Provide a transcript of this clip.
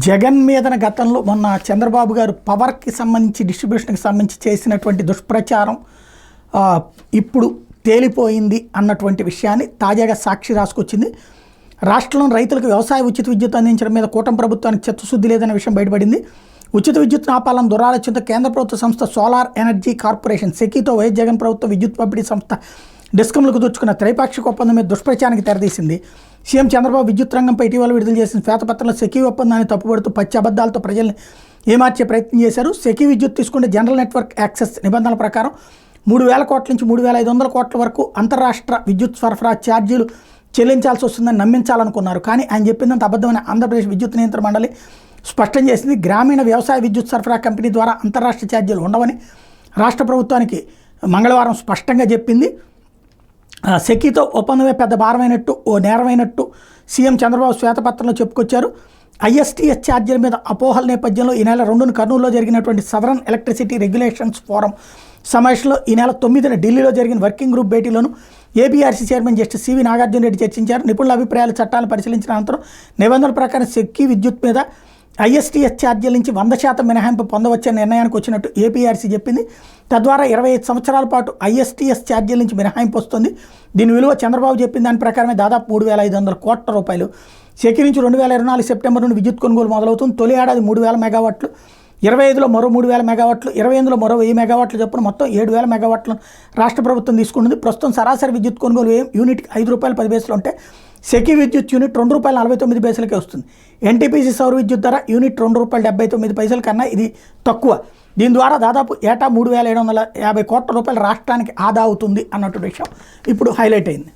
జగన్ మీదన గతంలో మొన్న చంద్రబాబు గారు పవర్కి సంబంధించి డిస్ట్రిబ్యూషన్కి సంబంధించి చేసినటువంటి దుష్ప్రచారం ఇప్పుడు తేలిపోయింది అన్నటువంటి విషయాన్ని తాజాగా సాక్షి రాసుకొచ్చింది. రాష్ట్రంలో రైతులకు వ్యవసాయ ఉచిత విద్యుత్ అందించడం మీద కూటమి ప్రభుత్వానికి చిత్తశుద్ధి లేదనే విషయం బయటపడింది. ఉచిత విద్యుత్ ఆపాలని దురాలోచనతో కేంద్ర ప్రభుత్వ సంస్థ సోలార్ ఎనర్జీ కార్పొరేషన్ సెకీతో వైఎస్ జగన్ ప్రభుత్వ విద్యుత్ పంపిణీ సంస్థ డిస్కంలకు దోచుకున్న త్రైపాక్షిక ఒప్పందం మీద దుష్ప్రచారానికి తెరదీసింది. సీఎం చంద్రబాబు విద్యుత్ రంగంపై ఇటీవల విడుదల చేసిన శ్వేతపత్రంలో సెకీ ఒప్పందాన్ని తప్పుపడుతూ పచ్చి అబద్ధాలతో ప్రజల్ని ఏమార్చే ప్రయత్నం చేశారు. సెకీ విద్యుత్ తీసుకుంటే జనరల్ నెట్వర్క్ యాక్సెస్ నిబంధనల ప్రకారం 3,000 కోట్ల నుంచి 3,500 కోట్ల వరకు అంతర్రాష్ట్ర విద్యుత్ సరఫరా ఛార్జీలు చెల్లించాల్సి వస్తుందని నమ్మించాలనుకున్నారు. కానీ ఆయన చెప్పిందంత అబద్ధమైన ఆంధ్రప్రదేశ్ విద్యుత్ నియంత్రణ మండలి స్పష్టం చేసింది. గ్రామీణ వ్యవసాయ విద్యుత్ సరఫరా కంపెనీ ద్వారా అంతర్రాష్ట్ర ఛార్జీలు ఉండవని రాష్ట్ర ప్రభుత్వానికి మంగళవారం స్పష్టంగా చెప్పింది. సెకీతో ఒప్పందమే పెద్ద భారమైనట్టు, ఓ నేరమైనట్టు సీఎం చంద్రబాబు శ్వేతపత్రంలో చెప్పుకొచ్చారు. ఐఎస్టీఎస్ ఛార్జీల మీద అపోహల నేపథ్యంలో ఈ నెల 2న కర్నూలులో జరిగినటువంటి సదరన్ ఎలక్ట్రిసిటీ రెగ్యులేషన్స్ ఫోరం సమావేశంలో ఈ నెల 9న ఢిల్లీలో జరిగిన వర్కింగ్ గ్రూప్ భేటీలోను APRC chairman justice CV Nagarjuna Reddy చర్చించారు. నిపుణుల అభిప్రాయాలు చట్టాలను పరిశీలించిన అనంతరం నిబంధనల ప్రకారం సెకీ విద్యుత్ మీద ఐఎస్టీఎస్ ఛార్జీల నుంచి 100% మినహాయింపు పొందవచ్చని నిర్ణయానికి వచ్చినట్టు ఏపీఆర్సీ చెప్పింది. తద్వారా 25 సంవత్సరాల పాటు ఐఎస్టీఎస్ ఛార్జీల నుంచి మినహాయింపు వస్తుంది. దీని విలువ చంద్రబాబు చెప్పిన దాని ప్రకారమే దాదాపు 3,500 కోట్ల రూపాయలు. సెకీ నుంచి 2024 సెప్టెంబర్ నుండి విద్యుత్ కొనుగోలు మొదలవుతుంది. తొలి ఏడాది 3,000 మెగావాట్లు, 25లో మరో 3,000 మెగావాట్లు, 28లో మరో 1,000 మెగావాట్లు చొప్పున మొత్తం 7,000 మెగావాట్లను రాష్ట్ర ప్రభుత్వం తీసుకుంటుంది. ప్రస్తుతం సరాసరి విద్యుత్ కొనుగోలు యూనిట్కి ₹5.10 ఉంటే సెకీ విద్యుత్ యూనిట్ ₹2.49 వస్తుంది. ఎన్టీపీసీ సౌర విద్యుత్ ధర యూనిట్ ₹2.79 కన్నా ఇది తక్కువ. దీని ద్వారా దాదాపు ఏటా 3,750 కోట్ల రూపాయలు రాష్ట్రానికి ఆదా అవుతుంది అన్నట్టు విషయం ఇప్పుడు హైలైట్ అయింది.